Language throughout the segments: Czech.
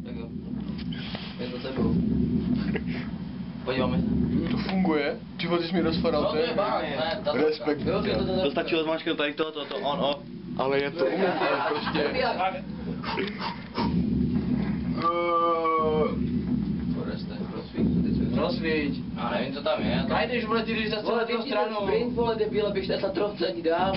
Tak jo. Je to tebou. Podíváme se. To funguje? Ty vole, ty jsi mi rozpadal No to je ten. báj, ne, ta Respekt. To stačilo zmáčknout tady to, on, off. Ale je to ale prostě. Foreste, rozsvíť. A nevím, co tam je. Najdeš, vole, ty jdeš zase na druhou stranu. Sprint, vole, debile, běž na trochu ani dál.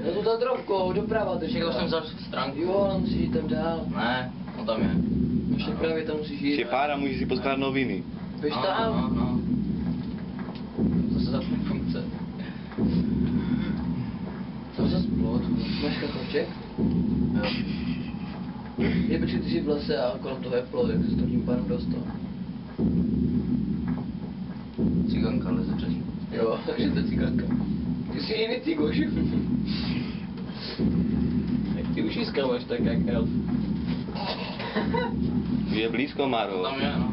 Já tu za trofkou, doprava drží. Čekal jsem za stránku. Jo, ale musíš jít tam dál. Ne, on tam je. Ještě právě tam musíš jít. Je pára, můžeš si poskládat noviny. Běž tam. No. Zase zapne funkce. Co za splot? Máš kakovček? Jo. Je, počkej, ty jsi v lese a kolem toho je plot, jak se to tím pádem dostal. Ciganka leze přes. Jo, takže to je ciganka. Ty jsi jiný cigoš. Jak ty ušískáváš tak jak elf. Je blízko, Maro. Tam je, no.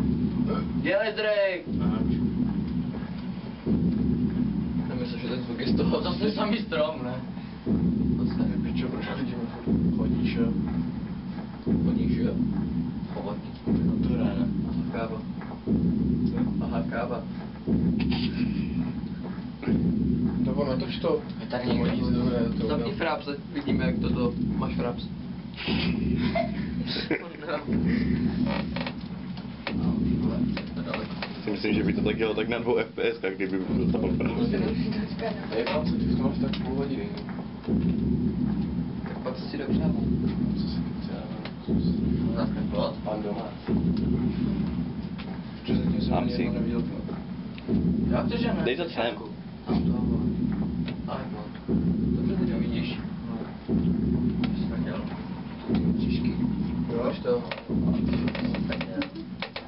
Dělej, Drake! Aha. Nemyslím, že ten zvuk je z toho. To je samý strom, ne? Pičo, proč vidíme furt? Chodíš, jo? Chodíš, jo? Povodník. No to ne. Káva. Aha, káva. Nebo natoč to. Je tady To někdo. mojí dobré, to Zapni fraps, ať vidíme, jak toto máš fraps. Si myslím, že by to tak dělalo tak na 2 FPS, kdyby dostal právo. Je tam, co ty to máš tak půl hodiny. Tak pak si dobře. Co si ty třeba? Zase plot. Pan doma. Protože zatím jsem Mám ani si. jednou neviděl plot. Jak to, že ne? Dej to sem. Tam to bylo. Ale plot. Dobře, ty to vidíš. Co jsi tak dělal? Příšky. Jo? Máš to.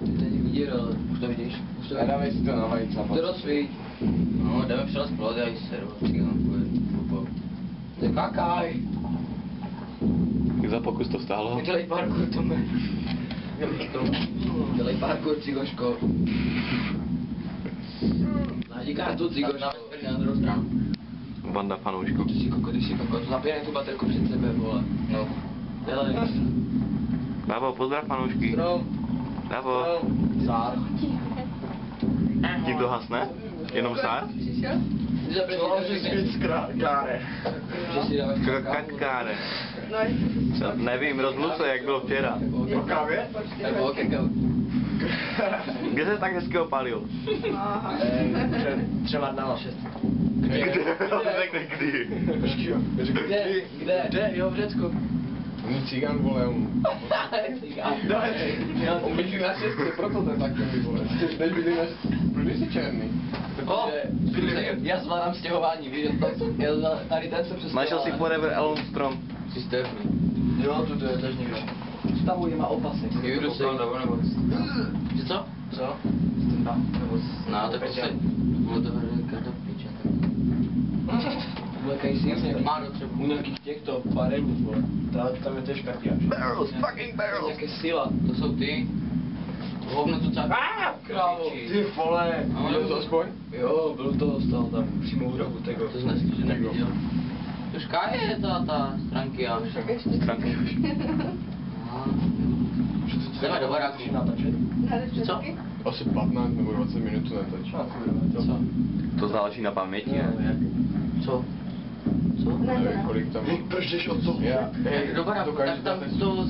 Ty není vidět, ale už to vidíš. Už to vidíš. Nedávej si to na vajíc. To rozsvíť. No, jdeme přes plot, já ji seru. Ciganku je. Ty kakaj. Jak za pokus to stálo? Dělej parkour, Tome. Dělej parkour, cigoško. Najdi kartu, cigoško. Na druhou stranu. Banda fanoušků. Ty jsi koko, to zapínej tu baterku před sebe, vole. No. Dělej. Davo, pozdrav fanoušky. Strom. Davo. Zár. Tím to hasne? Jenom sár? Ty zapřeš Káre. že si dáváš Kakáre. Nevím, rozmluv se, jak bylo včera. Po kávě? Nebo kakao. Kde se tak hezky opálil? Před 3 dnama. Kde? Řekne kdy. Počkej, jo. Řekl Kde? Kde? Jo, v Řecku. On cigán, vole, on bydlí na šestce, proto to je takový, vole. Teď bydlí na šestce. Proč jsi černý? Já zvládám stěhování, víš, tady ten se přestěhoval. Našel si Forever Alone strom. Systémní. Jo, to je tež někdo. Stavuji má opasek. Někdo se nebo... Že co? Co? No, tak to se... Bylo to kartofliče. Vlekají si jasně. Má do třeba. U nějakých těchto barevů, vole. Tam je tež kartiáč. Barrels, fucking barrels. Nějaké síla. To jsou ty. Hovno to třeba... Krávo. Ty vole, No, viděl to aspoň? Jo, byl to, stál tam přímo u rohu tego. To jsme že neviděl. Tožká je ta stránky a... Stránky. Jdeme do baráku. Co? Asi 15 nebo 20 minut to netočí. Co? To záleží na paměti. Co? Co? Nevím, kolik tam... Proč jdeš od toho? Do baráku, tak tam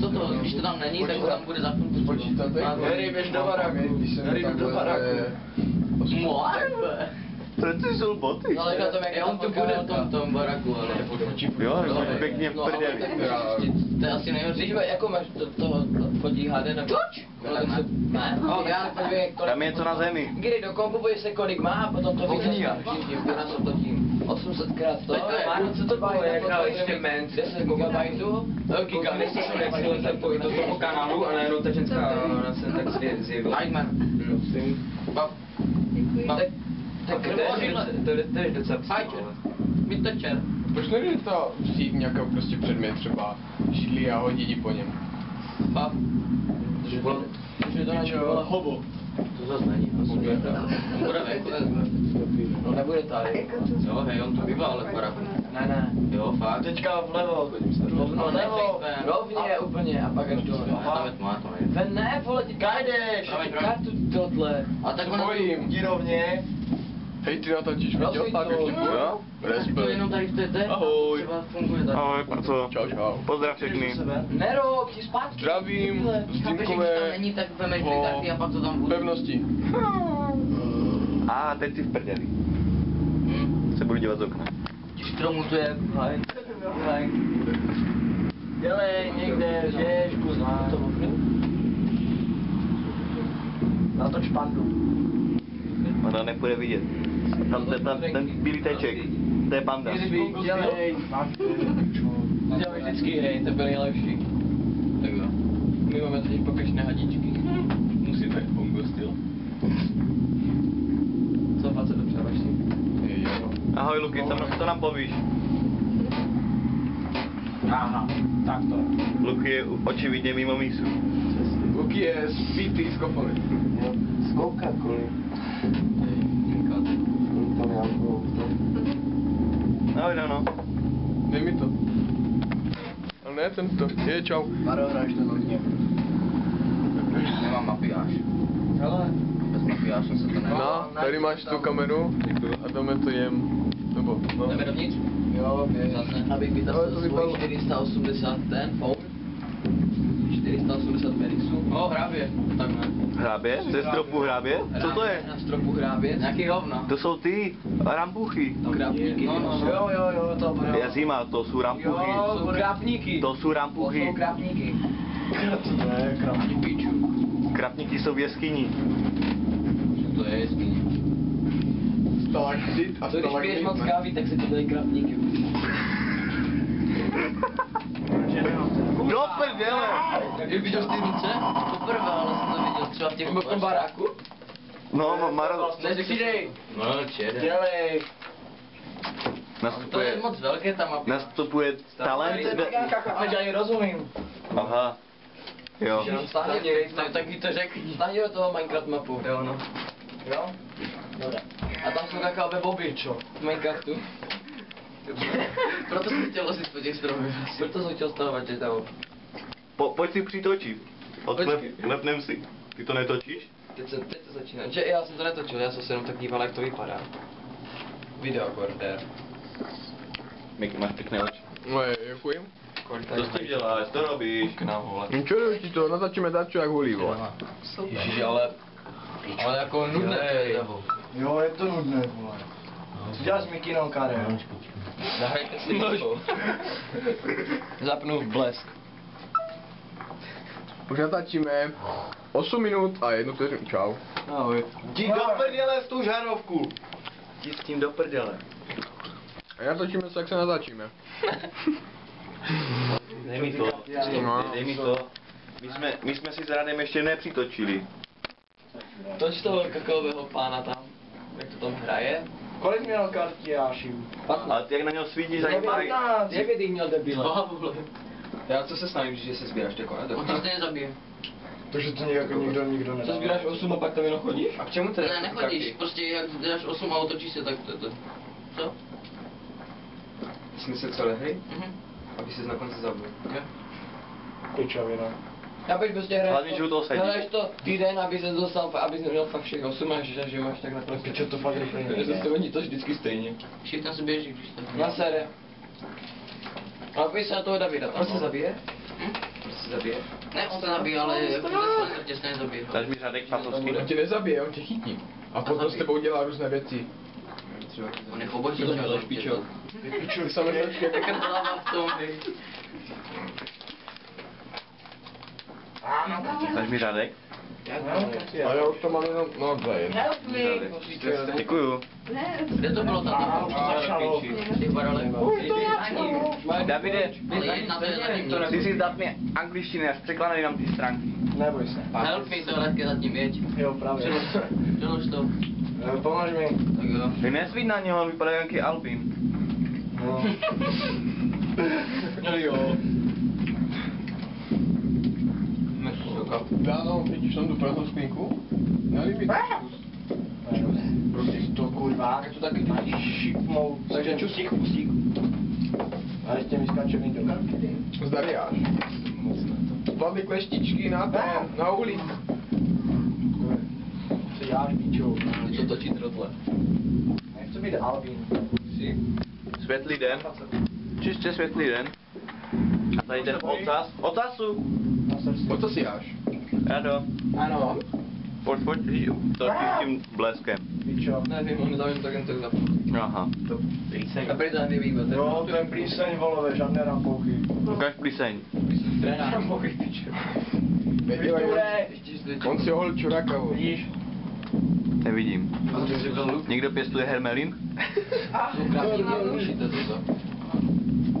toto, když to tam není, tak to tam bude za chvilku. Spočítáte? Harry, běž do baráku. Harry, jdu do baráku. Moarve. Proč jsou boty? No, ale na tom, jak On tu bude v tom baráku, ale... Jo, pěkně v No, ale prdeli. To je asi nejhorší. Dříve, jako máš to fotí HD nebo... Ne? Já podívej, kolik... Tam je něco na zemi. Kdy do kompu podívej se, kolik má a potom to vidíš. Všichni vynásob to tím. 800krát to. Co to bylo, jak dal ještě menc? 10 gigabajtů? Giga, se nechci zapojit do toho kanálu a najednou ta ženská se tak zjevila. Ajman. Tak To je docela Pajče. Vytočer. Proč nejde to vzít nějakou prostě předmět, třeba židli a hodit ji po něm? Pav. že to naše byla hobo. zase není, no. On bude venku. No nebude tady. Jo, hej, on tu bývá, ale v baraku. Ne. Jo, fakt. Teďka vlevo. No levo, rovně úplně a pak až dole. Tam je tma, to nejde. Ven ne, vole, ty kajdeš, Promiň, promiň. kartu tohle. A tak ono Bojím. Jdi rovně. Hej, ty natočíš video, Rozsvíť tak to. ještě bude. Jo? to Respekt. jenom tady v té Ahoj. třeba funguje tak. Ahoj, a co? Čau, čau. Pozdrav všechny. Nerob, ti zpátky. Zdravím z Chápeš, že když tam Dinkové není, tak vemeš dvě karty a pak to tam bude. pevnosti. A teď si v prdeli. Se budu dívat z okna. Ti stromu to je, hej. Dělej někde, žešku, zná. To natoč pandu. Ona nepůjde vidět. Tam ten bílý teček. To je panda. Dělej. Dělej vždycky, hej, to byl nejlepší. Tak jo. My máme teď pokažné hadičky. Musíme fungu styl. Co, fakt se to převaží? Ahoj Luky, co nám povíš? Aha, tak to. Luky je očividně mimo mísu. Luky je spítý z kofory. Zkoukat kvůli. Ahoj, no. Dej mi to. Ale ne tento. Je, čau. Maro, hráš to hodně. Nemám mafiáž. Hele. Bez mafiáže se to nedá. No, tady máš tu kameru a dáme to jem. Nebo, no. Jdeme dovnitř? Jo, běž. Zase. Abych Ale vytasil to svůj vypadalo. 480 ten phone. 480 medixů. O, hrábě. Takhle. Hrábě? Ze stropu hrábě? Co to je? Na stropu hráběc. Nějaký hovna. To jsou ty rambuchy. Krápníky. No, no, no. Jo, to bude. Já zima, to jsou rampuchy. Jsou krápníky. To jsou rampuchy. jsou krápníky. Ne, krámní piču. Krapníky jsou v jeskyni. Co to je jeskyně? Stalaktit a To když piješ moc kávy, tak se to dají krápníky. Do prdele! Jsi viděl ty ruce? Poprvé, ale jsem to viděl třeba v těch Nebo v tom baráku? No, Maro Nepřidej. No, čede. Dělej. To je nastupuje, moc velké tam a nastupuje talent. Já ani rozumím. Aha. Jo. Stáhni, taky to řekni. Stáhni do toho Minecraft mapu. Jo, no. Jo? Dobré. A tam jsou kakaové boby, čo? V Minecraftu. proto jsem chtěl losit po těch stromech. Proto jsem chtěl stahovat, že tam. Pojď si přitočit. Odklepnem si. Ty to netočíš? Teď to začíná. Že já jsem to netočil, já jsem se jenom tak díval, jak to vypadá. Videokorder. Miky, máš pěkné oči. No, děkuji. Co s tím děláš? Co robíš? No čo ti to, natáčíme dačo jak hulí, vole. Ježiš, ale jako nudné to je. Jo, je to nudné, vole. Co děláš s Mikinou, Karel? Zahrajte si to. Zapnu blesk. Už natáčíme 8 minut a 1 vteřinu. Čau. Ahoj. Jdi do prdele s tu žárovku. Jdi s tím do prdele. A natáčíme se, jak se natáčíme. Dej mi to. Dej mi to. My jsme si s Radem ještě nepřitočili. Toč toho kakaového pána tam, jak to tam hraje. Kolik měl kartí Jáši? 15. Ale ty jak na něho svítíš, zajímají. 15. Jak by ty měl debila? Já co se snažím, že se sbíráš jako, ne? On tě stejně zabije. Takže to nějak nikdo nedá. Co sbíráš 8 a pak tam jenom chodíš? A k čemu teda? Ne, nechodíš. Prostě jak dáš 8 a otočíš se, tak to. Co? Smysl celé hry? Mhm. Aby ses na konci zabil. Okay. Pičovina. Já bych prostě hrál Hlavně, že u toho sedíš. hraješ to týden, aby se dostal, aby jsi měl fakt všech 8 a že máš tak nakonec. Pičo, to fakt rychle To nejde. se oni to vždycky stejně. Všichni se běží, když to. Na sere. Ale pojď se na toho Davida tam. Proč se zabije? Hm? Proč se zabije? Ne, on se zabije, ale jako to tě stejně zabije. Dáš mi Řadek Patovský. On tě nezabije, on tě chytí. A potom s tebou dělá různé věci. Třeba. On je chobotí, Co to děláš, pičo? Ty piču, Ty samé značky jako Krdlava v tom. Dáš mi Řadek? A já už to mám jenom, no to je jedno. Děkuju. Kde to bylo tam? V těch barelech. Davide, Ale jedna to je za tím. ty si zdat mě angličtiny, až překladej nám ty stránky. Neboj se. Help me, to je letké zatím, jeď. Jo, právě. Přelož to. Pomož mi. Tak jo. Ty nesvíd na něho, on vypadá nějaký Alpin. No. No jo. Dáno, vidíš tam tu prázdnou skřínku? Nelíbí. Prostě to kurva, Je to taky šipnou, takže čustík, pustík. A ještě mi skáče mi do karty. Zdariáš. Spadly kleštičky na ten, na uhlík. Co děláš, píčo? Ty to točit rotle. Nechci být Alvin. Světlý den. Čistě světlý den. A tady ten ocas. Ocasu! Na srdci. O co si jáš? Rado. Ano, Pojď, to tím bleskem. píčo. Nevím, on tam jen tak zapnu. Aha. A Británii výběr. Jo, ten plíseň, volové, žádné rampouchy. Ukaž plíseň. Rampouchy, píčo. Nedělej, on si ohl čuraka. Vidíš? Nevidím. Někdo pěstuje hermelin?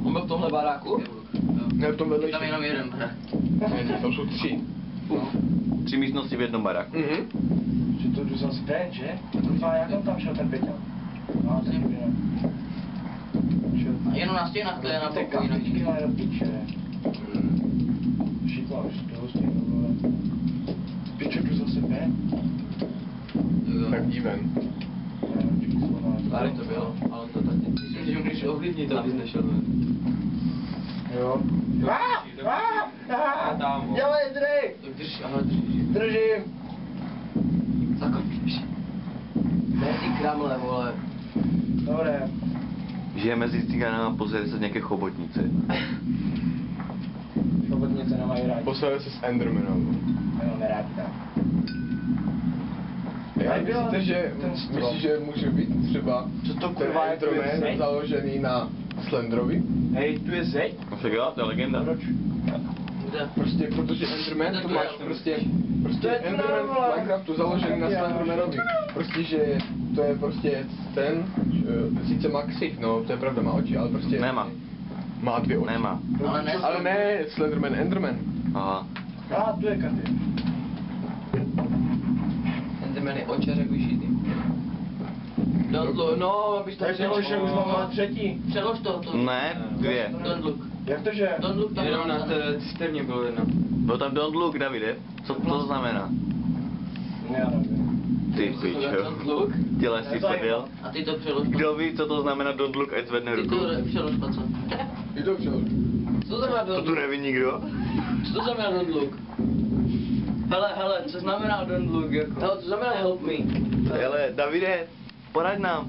On byl v tomhle baráku? Ne, v tom vedlejším. Tam jenom jeden. Ne, tam jsou 3. 3 místnosti v jednom baráku. Že to jdu zase ten, že? Kurva, jak on tam šel ten Peťa? No, ten dobrý, ne? Jenom na stěnách, to je na Ty pokoji. kapitky mají do piče. Šikla, už to hustý, vole. Pičo, jdu zase ven? Tak jdi ven. Tady to bylo, ale to taky. Myslím, že můžeš ovlivnit, abys nešel ven. Jo. Dělej, drej! Drž, ale drž. Držím! Zakopíš. Ne, ty kramle, vole. Dobré. Žije mezi ciganama, pozrie se nějaké chobotnice. Chobotnice nemají rádi. Poslali se s Endermanem. Nemáme rádi tak. Já myslíte, že, myslíš, že může být třeba Co to ten kurva je, to je Enderman zeď? založený na Slenderovi? Hej, tu je zeď? No však jo, to je legenda. Proč? Kde? Prostě, protože Enderman, to máš prostě To je Enderman to, vole. v Minecraftu založený na Slendermanovi. Prostě, že to je prostě ten, sice má ksich, no, to je pravda, má oči, ale prostě... Nemá. Má 2 oči. Nemá. Ale ne, Ale ne Slenderman, Enderman. Aha. A, tu je Katy. Enderman je očařek vyšitý. No, abys to Tak to už už mám třetí. Přelož to. Ne, 2. Don't look. Jak to, že? Don't look tam. Jenom na té cisterně bylo jedno. Bylo tam don't look, Davide. Co to znamená? Já nevím. Ty pičo. Don't look. Děláš si prdel. A ty to přelož. Kdo ví, co to znamená don't look, ať zvedne Ty ruku? to přelož, co? Je to přelož. Co to znamená To don't tu look? neví nikdo. Co to znamená don't look? Hele, co znamená don't look jako? Hele, co znamená help me? Hele, Davide, poraď nám.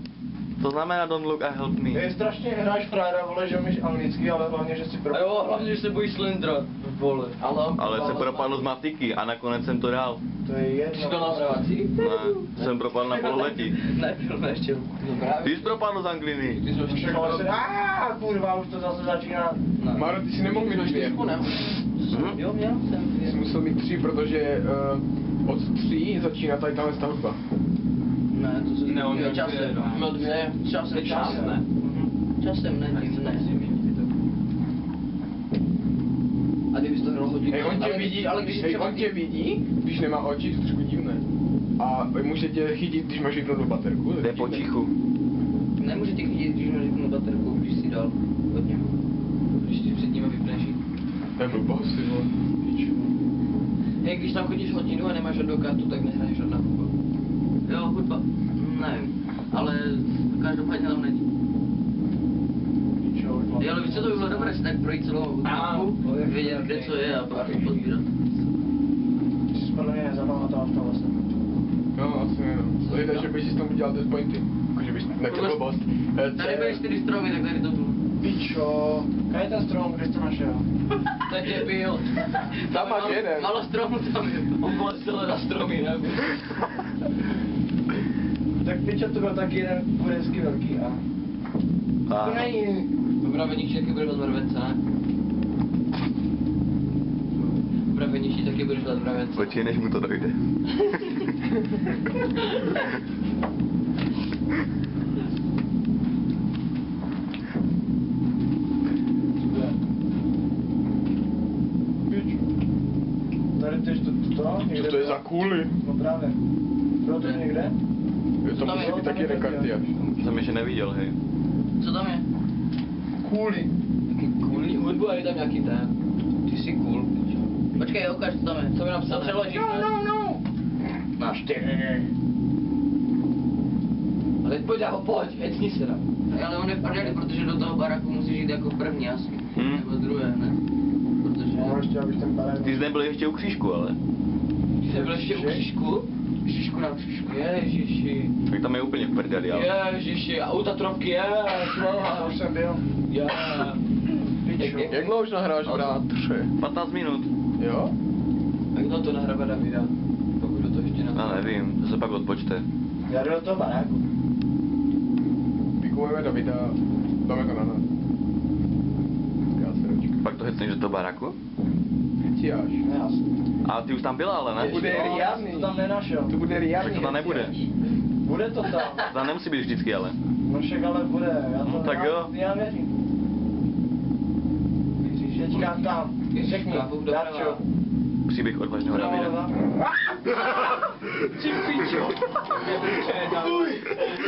To znamená don't look a help me. Ty strašně hráš frajera, vole, že umíš anglicky, ale hlavně, že si A pro... jo, hlavně, že se bojíš Slendra, vole. Ale jsem propadl z matiky a nakonec jsem to dal. To je jedno. Jsi byl na zrávací? Ne, jsem propadl na pololetí. Nebyl, ještě. No právě. Ty jsi propadl z angliny. Ty jsi Už ještě ale se... Kurva, už to zase začíná. Maro, ty si nemohl mít 2. Jo, měl jsem. Jsi musel mít 3, protože od 3 začíná tady tahle stavba. Ne, to se Ne, on měl časem. dvě, no. Měl dvě, časem. Čas, ne? Časem, ne, tím ne. A kdybys to hrál hodinu. Hej, on tě vidí, ale když hej, třeba... on tě vidí, když nemá oči, to je trošku divné. A může tě chytit, když máš vypnout baterku. Jde potichu. Nemůže tě chytit, když máš vypnout baterku, když si dal hodně. Když ti před ním vypneš. To je blbost, ty vole. Pič. Hej, když tam chodíš hodinu a nemáš žádnou kartu, tak nehraješ žádná hudba. Jo, hudba. Nevím, ale každopádně tam není. Jo, ale víš, co to by bylo dobré, si tak projít celou mapu, vědět, kde co je a pak to pozbírat. Ty jsi podle mě nezapamatoval v tom vlastně. No, asi ne, no. To je tak, že bys si tam udělal dead pointy. Jakože bys nekl blbost. Tady byly 4 stromy, tak tady to bylo. Pičo, kaj je ten strom, kde jsi to našel? Tak je byl. Tam máš jeden. Malo stromů tam je. On byl celé na stromy, ne? Tak pičo, to byl taky jeden kurensky velký a... To není... Upravenější taky bude od mrvence, ne? Upravenější taky budeš dát mrvence. Počkej, než mu to dojde. Pičo. Tady tež to někde... Co to je za kůly? No právě. Bylo to někde? To Tam musí je, být tam taky je jeden taky, karty, jo. až. Jsem ještě neviděl, hej. Co tam je? Kůly. Kvůli hudbu a je tam nějaký ten. Ty jsi cool. Počkej, ukáž, co tam je. Co mi napsal? Přeložíš, ne? No. Ne. na. Ale pojď, ho pojď, hecni se tam. Ale on je v prdeli, protože do toho baráku musíš jít jako první asi. Nebo druhé, ne? Protože... No, ještě abych ten barák... Ty jsi nebyl ještě u křížku, ale. Ty jsi byl ještě u křížku? Křížku na křížku. Ježiši. Tak tam je úplně v prdeli, ale. Ježiši, a u Tatrovky, Já už jsem byl. Jak dlouho už nahráš brát? 15 minut. Jo? A kdo to nahrabe Davida? Pokud do toho ještě Já nevím, to se pak odpočte. Já jdu do toho baráku. Vykupujeme Davida, dáme to na nás. Já se dočkám. Pak to hecneš do toho baráku? Ty až. Jasně. A ty už tam byla, ale To ne? bude riadný. To tam nenašel. To bude riadný. Tak to tam nebude. Bude to tam. Tam nemusí být vždycky, ale. No však ale bude. Já to No, tak jo. Já věřím. Teďka tam. Řekni, Darčo. Příběh odvážného Davida. Ty pičo.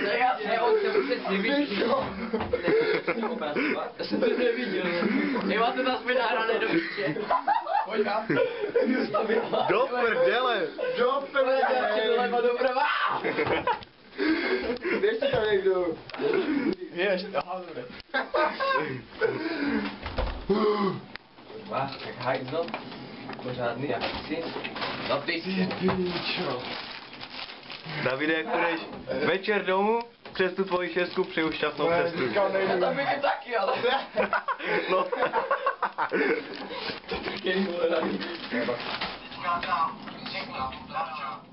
Ne, já on se vůbec neviděl. Já jsem to neviděl. Nemáte nás mi nahrané do piče. Pojď já. Do prdele! Do Darčo, doleva doprava. Běž si tam někdo. Běž, aha, dobré. Kurva, tak hajzlo. Pořádný, jak chci. No ty si pičo. Davide, jak půjdeš večer domů, přes tu tvoji šestku přeju šťastnou cestu. A tam je taky, ale. No. To taky vole. Teďka tam. Řekni, Darčo.